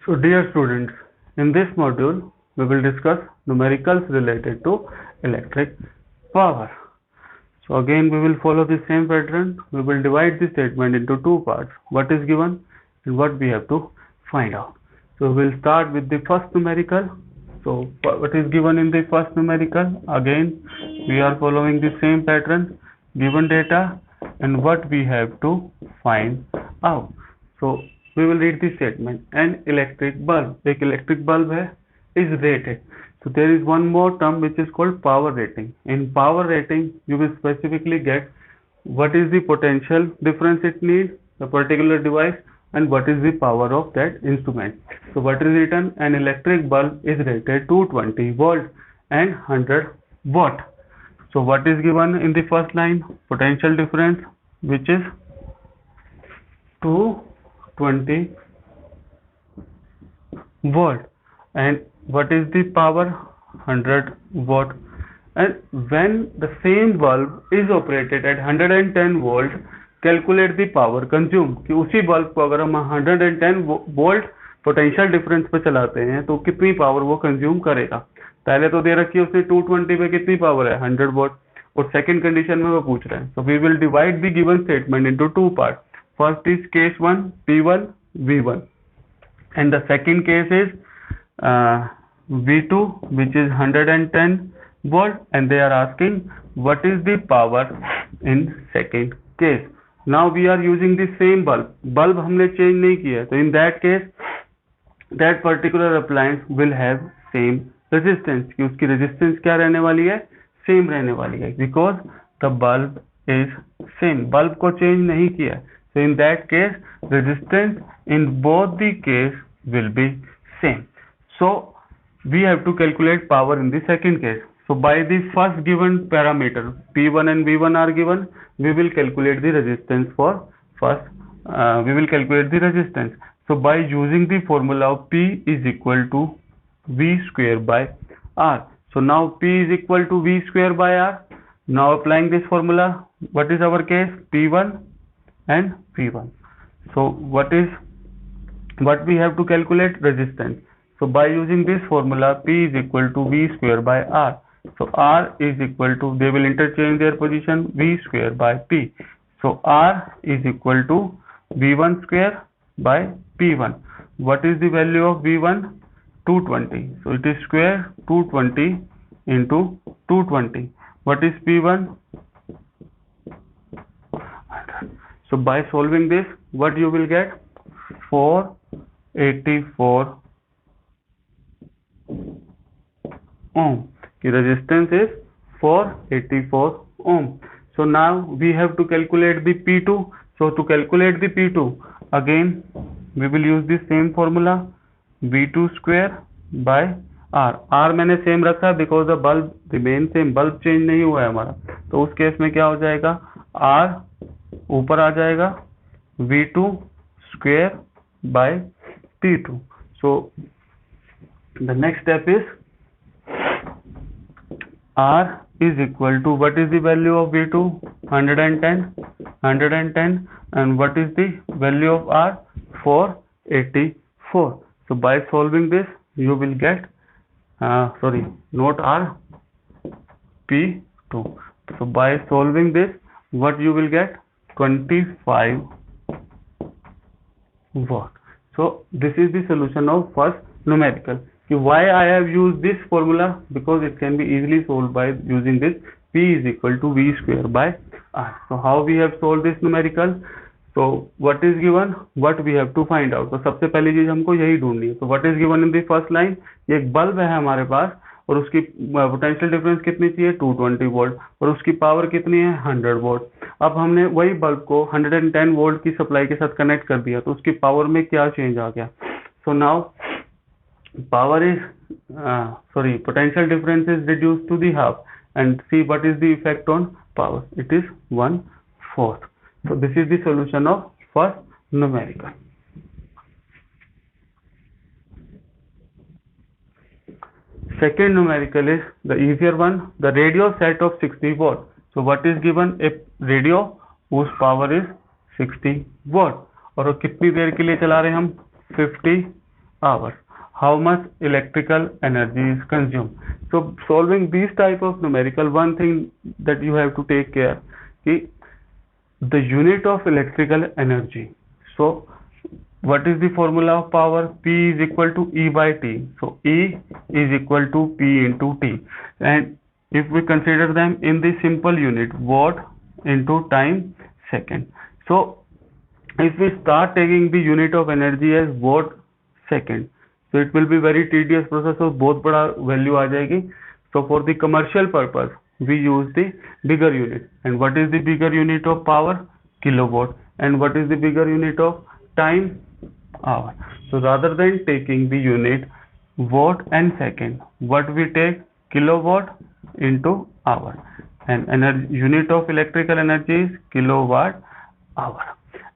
So dear students, in this module we will discuss numericals related to electric power. So again we will follow the same pattern. We will divide the statement into two parts, what is given and what we have to find out. So we will start with the first numerical. So what is given in the first numerical? Again we are following the same pattern, given data and what we have to find out. So we will read the statement. An electric bulb, एक electric bulb है, is rated. So there is one more term which is called power rating. In power rating, you will specifically get what is the potential difference it needs, the particular device, and what is the power of that instrument. So what is written? An electric bulb is rated 220 volt and 100 watt. So what is given in the first line? Potential difference, which is 220 volt, and what is the power? 100 watt. And when the same bulb is operated at 110 volt, calculate the power consumed. कि उसी bulb को अगर हम 110 volt potential difference पे चलाते हैं तो कितनी पावर वो कंज्यूम करेगा. पहले तो दे रखी है उसने 220 पे कितनी पावर है? 100 वोल्ट. और सेकंड कंडीशन में वो पूछ रहे हैं. So we will divide the given statement into two part. First is case 1, P1, V1, and the second case is V2, which is 110 volt, and they are asking what is the power in second case. Now we are using the same bulb. Bulb हमने change नहीं किया, तो in that case that particular appliance will have same resistance. कि उसकी resistance क्या रहने वाली है? Same रहने वाली है, because the bulb is same. Bulb को change नहीं किया. So in that case, resistance in both the case will be same. So we have to calculate power in the second case. So by the first given parameter, P1 and V1 are given, we will calculate the resistance for first. We will calculate the resistance. So by using the formula of P is equal to V square by R. So now P is equal to V square by R. Now applying this formula, what is our case? P1 and V1. So what we have to calculate? Resistance. So by using this formula, P is equal to V square by R. So R is equal to, they will interchange their position, V square by P. So R is equal to V1 square by P1. What is the value of V1? 220. So it is square 220 into 220. What is P1? So by solving this, what you will get? 484 ohm. The resistance is 484 ohm. So now we have to calculate the P2. So to calculate the P2, again we will use the same formula, V2 square by R. R मैंने same रखा because the bulb remain same, bulb change नहीं हुआ है हमारा. तो उस case में क्या हो जाएगा? R ऊपर आ जाएगा, V2 square by P2. So the next step is R is equal to, what is the value of V2? 110, and what is the value of R? 484. So by solving this, you will get not R, P2. So by solving this, what you will get? 25 watt. So this is the solution of first numerical. Why I have used this formula? Because it can be easily solved by using this P is equal to V square by R. So how we have solved this numerical? So what is given? What we have to find out. तो सबसे पहली चीज हमको यही ढूंढनी है. So what is given in the first line? ये एक बल्ब है हमारे पास और उसकी पोटेंशियल डिफरेंस कितनी चाहिए? 220 वोल्ट, और उसकी पावर कितनी है? 100 वोल्ट. अब हमने वही बल्ब को 110 वोल्ट की सप्लाई के साथ कनेक्ट कर दिया, तो उसकी पावर में क्या चेंज आ गया? So now power is potential difference is reduced to the half, and see what is the effect on power. It is 1/4. So this is the solution of first numerical. Second numerical is the easier one, the radio set of 60 watt. So what is given? A radio whose power is 60 watt, और कितनी देर के लिए चला रहे हैं हम? 50 hours. How much electrical energy is consumed? So solving these type of numerical, one thing that you have to take care, कि the unit of electrical energy. So what is the formula of power? P is equal to E by T. So E is equal to P into T. And if we consider them in the simple unit, watt into time second. So if we start taking the unit of energy as watt second, so it will be very tedious process. So बहुत बड़ा value आ जाएगी. So for the commercial purpose, we use the bigger unit. And what is the bigger unit of power? Kilowatt. And what is the bigger unit of time? Hour. So rather than taking the unit watt and second, what we take? Kilowatt into hour. And energy, unit of electrical energy is kilowatt hour.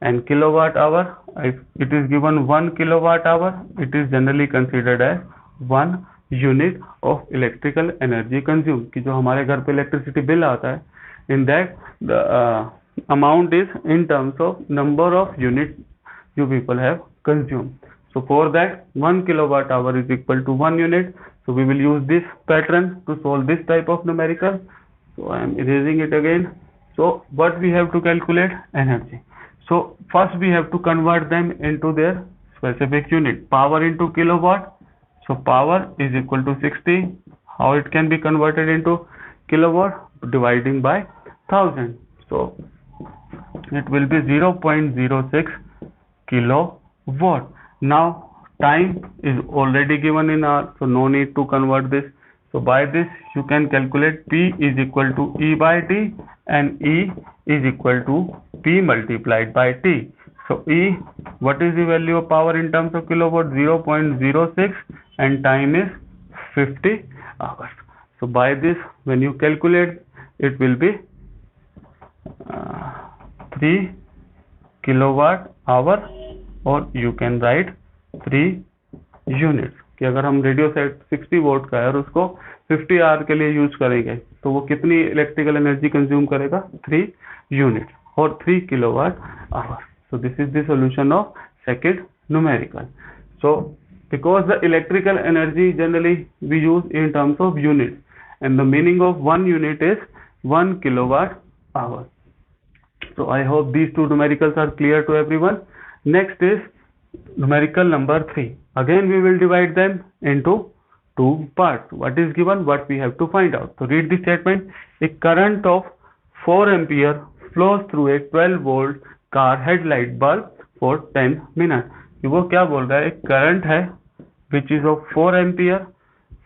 And kilowatt hour, if it is given 1 kilowatt hour, it is generally considered as 1 unit of electrical energy consumed. कि जो हमारे घर पे electricity bill आता है, in that the amount is in terms of number of units you people have consumed. So for that 1 kilowatt hour is equal to 1 unit. So we will use this pattern to solve this type of numerical. So I am erasing it again. So what we have to calculate? Energy. So first we have to convert them into their specific unit. Power into kilowatt. So power is equal to 60. How it can be converted into kilowatt? Dividing by 1000. So it will be 0.06 kilowatt. Now time is already given in hour, so no need to convert this. So by this you can calculate P is equal to E by T, and E is equal to P multiplied by T. So E, what is the value of power in terms of kilowatt? 0.06, and time is 50 hours. So by this, when you calculate, it will be 3 kilowatt hour, और you can write 3 units. कि अगर हम radio set 60 volt का है और उसको 50 our के लिए यूज करेंगे, तो वो कितनी इलेक्ट्रिकल एनर्जी कंज्यूम करेगा? 3 यूनिट और 3 kilowatt hour. So this is the solution of second numerical. So because the electrical energy generally we use in terms of units, and the meaning of 1 unit is 1 kilowatt hour. So I hope these two numericals are clear to everyone. Next is numerical number 3. Again we will divide them into two parts. What is given, what we have to find out. So read the statement. A current of 4 ampere flows through a 12 volt car headlight bulb for 10 minutes. वो क्या बोल रहा है? एक current है which is of 4 ampere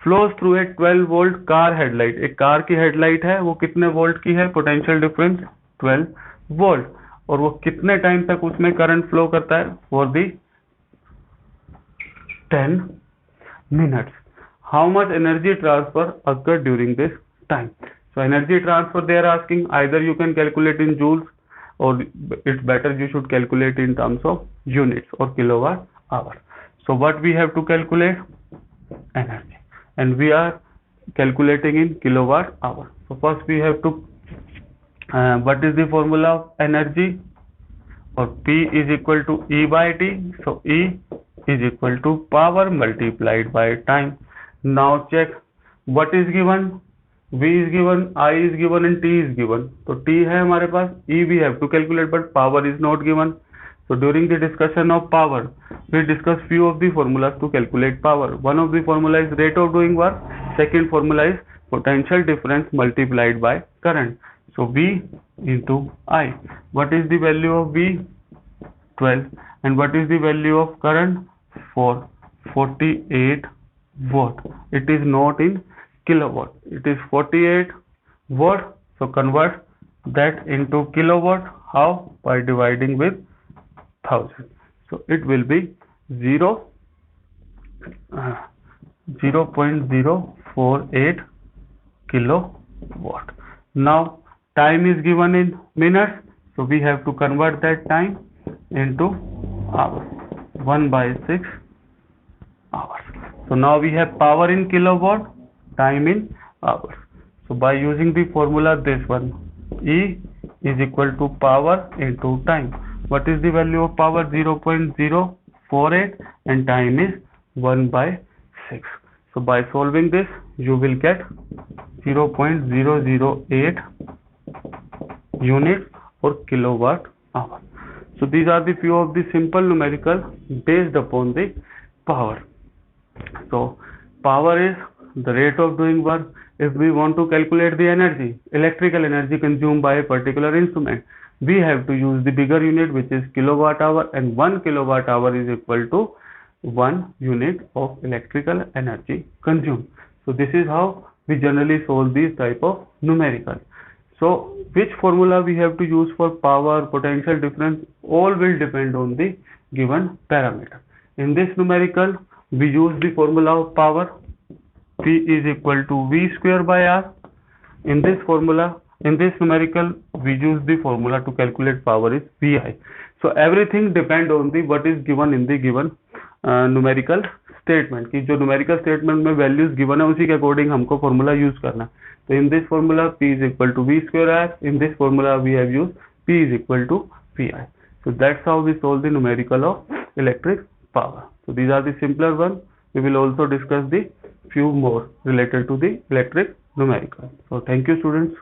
flows through a 12 volt car headlight. एक car की headlight है, वो कितने वोल्ट की है? Potential difference 12 volt. और वो कितने टाइम तक उसमें करंट फ्लो करता है? For the 10 minutes. How much energy transfer occurred during this time? So energy transfer they are asking, either you can calculate in joules, or it's better you should calculate in terms of units or kilowatt hour. So what we have to calculate? Energy, and we are calculating in kilowatt hour. So first we have to what is the formula of energy? Or P is equal to E by T. So E is equal to power multiplied by time. Now check what is given. V is given, I is given, and T is given. तो T है हमारे पास, E we have to calculate, but power is not given. So during the discussion of power, we discuss few of the formulas to calculate power. One of the formula is rate of doing work. Second formula is potential difference multiplied by current. So V into I. What is the value of V? 12. And what is the value of current? 48 watt. It is not in kilowatt. It is 48 watt. So convert that into kilowatt. How? By dividing with 1000. So it will be 0.048 kilowatt. Now time is given in minutes, so we have to convert that time into hours. 1/6 hours. So now we have power in kilowatt, time in hours. So by using the formula this one, E is equal to power into time. What is the value of power? 0.048, and time is 1 by 6. So by solving this, you will get 0.008 units or kilowatt hour. So these are the few of the simple numerical based upon the power. So power is the rate of doing work. If we want to calculate the energy, electrical energy consumed by a particular instrument, we have to use the bigger unit, which is kilowatt hour, and 1 kilowatt hour is equal to 1 unit of electrical energy consumed. So this is how we generally solve these type of numerical. So which formula we have to use for power, potential difference, all will depend on the given parameter. In this numerical, we use the formula of power. P is equal to V square by R. In this formula, in this numerical, we use the formula to calculate power is VI. So everything depend on the what is given in the given numerical statement, कि जो numerical statement में values given है उसी के according हमको formula use करना. So in this formula, P is equal to V square R. In this formula, we have used P is equal to VI. So that's how we solve the numerical of electric power. So these are the simpler one. We will also discuss the few more related to the electric numerical. So thank you, students.